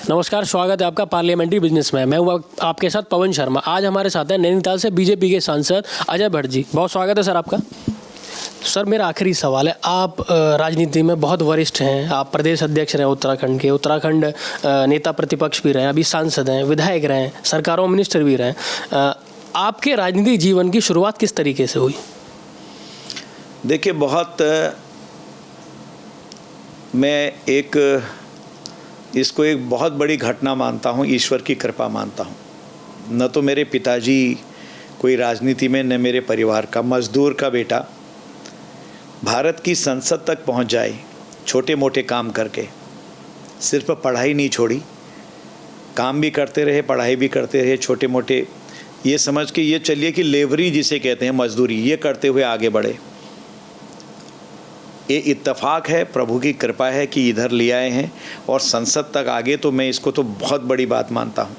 नमस्कार, स्वागत है आपका पार्लियामेंट्री बिजनेस में। मैं हूँ आपके साथ पवन शर्मा। आज हमारे साथ हैं नैनीताल से बीजेपी के सांसद अजय भट्ट जी। बहुत स्वागत है सर आपका। सर मेरा आखिरी सवाल है, आप राजनीति में बहुत वरिष्ठ हैं, आप प्रदेश अध्यक्ष रहे उत्तराखंड के, उत्तराखंड नेता प्रतिपक्ष भी रहे, अभी सांसद हैं, विधायक रहे, सरकारों मिनिस्टर भी रहे। आपके राजनीतिक जीवन की शुरुआत किस तरीके से हुई? देखिए, मैं इसको एक बहुत बड़ी घटना मानता हूँ, ईश्वर की कृपा मानता हूँ। न तो मेरे पिताजी कोई राजनीति में, न मेरे परिवार का, मजदूर का बेटा भारत की संसद तक पहुँच जाए छोटे मोटे काम करके। सिर्फ पढ़ाई नहीं छोड़ी, काम भी करते रहे, पढ़ाई भी करते रहे, छोटे मोटे ये समझ के ये चलिए कि लेबरी जिसे कहते हैं, मजदूरी, ये करते हुए आगे बढ़े। ये इत्तेफाक है, प्रभु की कृपा है कि इधर ले आए हैं और संसद तक आगे। तो मैं इसको तो बहुत बड़ी बात मानता हूँ।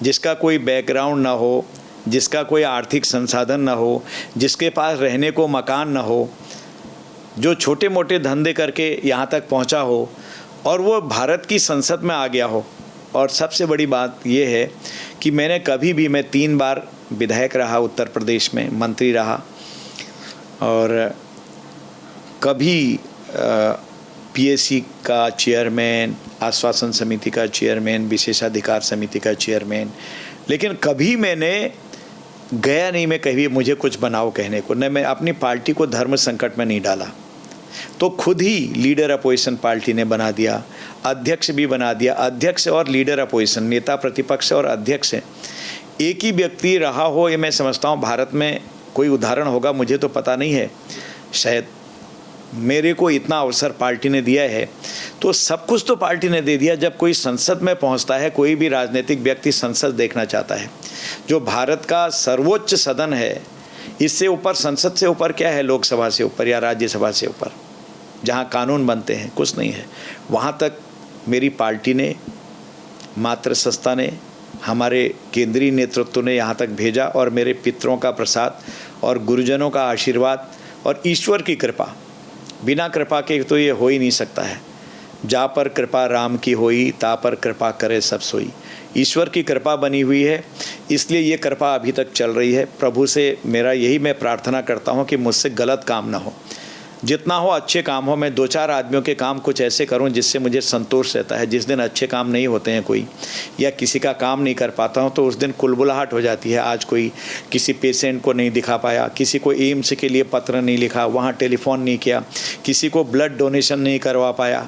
जिसका कोई बैकग्राउंड ना हो, जिसका कोई आर्थिक संसाधन ना हो, जिसके पास रहने को मकान ना हो, जो छोटे मोटे धंधे करके यहाँ तक पहुँचा हो और वो भारत की संसद में आ गया हो। और सबसे बड़ी बात ये है कि मैं 3 बार विधायक रहा, उत्तर प्रदेश में मंत्री रहा, और कभी पीएससी का चेयरमैन, आश्वासन समिति का चेयरमैन, विशेषाधिकार समिति का चेयरमैन, लेकिन कभी मैंने गया नहीं, मैं कभी मुझे कुछ बनाओ कहने को, न मैं अपनी पार्टी को धर्म संकट में नहीं डाला। तो खुद ही लीडर अपोजिशन पार्टी ने बना दिया, अध्यक्ष भी बना दिया। अध्यक्ष और लीडर अपोजिशन, नेता प्रतिपक्ष और अध्यक्ष एक ही व्यक्ति रहा हो, ये मैं समझता हूँ भारत में कोई उदाहरण होगा, मुझे तो पता नहीं है। शायद मेरे को इतना अवसर पार्टी ने दिया है, तो सब कुछ तो पार्टी ने दे दिया। जब कोई संसद में पहुंचता है, कोई भी राजनीतिक व्यक्ति संसद देखना चाहता है, जो भारत का सर्वोच्च सदन है, इससे ऊपर, संसद से ऊपर क्या है? लोकसभा से ऊपर या राज्यसभा से ऊपर, जहां कानून बनते हैं, कुछ नहीं है। वहां तक मेरी पार्टी ने, मातृ संस्था ने, हमारे केंद्रीय नेतृत्व ने यहाँ तक भेजा, और मेरे पितरों का प्रसाद और गुरुजनों का आशीर्वाद और ईश्वर की कृपा, बिना कृपा के तो ये हो ही नहीं सकता है। जा पर कृपा राम की होई, ता पर कृपा करे सब सोई। ईश्वर की कृपा बनी हुई है, इसलिए ये कृपा अभी तक चल रही है। प्रभु से मेरा यही मैं प्रार्थना करता हूँ कि मुझसे गलत काम ना हो, जितना हो अच्छे काम हो। मैं 2-4 आदमियों के काम कुछ ऐसे करूं जिससे मुझे संतोष रहता है। जिस दिन अच्छे काम नहीं होते हैं कोई, या किसी का काम नहीं कर पाता हूं, तो उस दिन कुलबुलाहट हो जाती है। आज कोई किसी पेशेंट को नहीं दिखा पाया, किसी को एम्स के लिए पत्र नहीं लिखा, वहां टेलीफोन नहीं किया, किसी को ब्लड डोनेशन नहीं करवा पाया,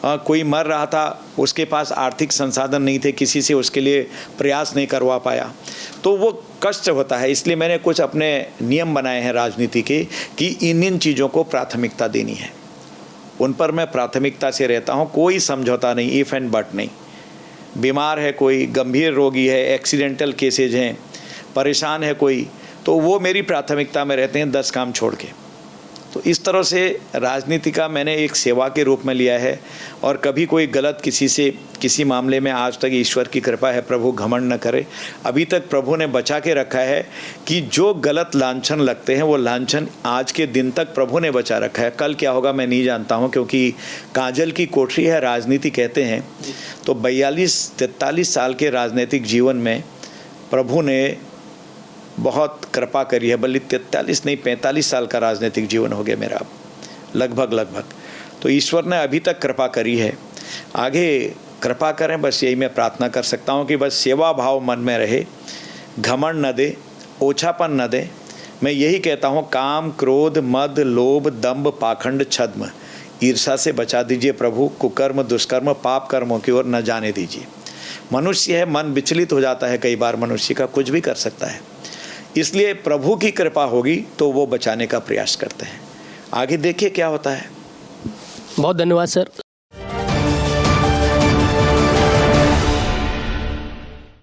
कोई मर रहा था, उसके पास आर्थिक संसाधन नहीं थे, किसी से उसके लिए प्रयास नहीं करवा पाया, तो वो कष्ट होता है। इसलिए मैंने कुछ अपने नियम बनाए हैं राजनीति के कि इन चीज़ों को प्राथमिकता देनी है, उन पर मैं प्राथमिकता से रहता हूँ। कोई समझौता नहीं, इफ़ एंड बट नहीं। बीमार है कोई, गंभीर रोगी है, एक्सीडेंटल केसेज हैं, परेशान है कोई, तो वो मेरी प्राथमिकता में रहते हैं, 10 काम छोड़ के। तो इस तरह से राजनीति का मैंने एक सेवा के रूप में लिया है, और कभी कोई गलत किसी मामले में आज तक, ईश्वर की कृपा है, प्रभु घमंड न करे, अभी तक प्रभु ने बचा के रखा है कि जो गलत लांछन लगते हैं, वो लांछन आज के दिन तक प्रभु ने बचा रखा है। कल क्या होगा मैं नहीं जानता हूँ, क्योंकि काजल की कोठरी है राजनीति कहते हैं। तो 42-43 साल के राजनीतिक जीवन में प्रभु ने बहुत कृपा करी है। बल्कि 43 नहीं, 45 साल का राजनीतिक जीवन हो गया मेरा लगभग। तो ईश्वर ने अभी तक कृपा करी है, आगे कृपा करें, बस यही मैं प्रार्थना कर सकता हूँ कि बस सेवा भाव मन में रहे, घमंड न दे, ओछापन न दे। मैं यही कहता हूँ, काम, क्रोध, मद, लोभ, दंभ, पाखंड, छद्म, ईर्षा से बचा दीजिए प्रभु। कुकर्म, दुष्कर्म, पाप कर्मों की ओर न जाने दीजिए। मनुष्य है, मन विचलित हो जाता है कई बार, मनुष्य का कुछ भी कर सकता है। इसलिए प्रभु की कृपा होगी तो वो बचाने का प्रयास करते हैं। आगे देखिए क्या होता है। बहुत धन्यवाद सर।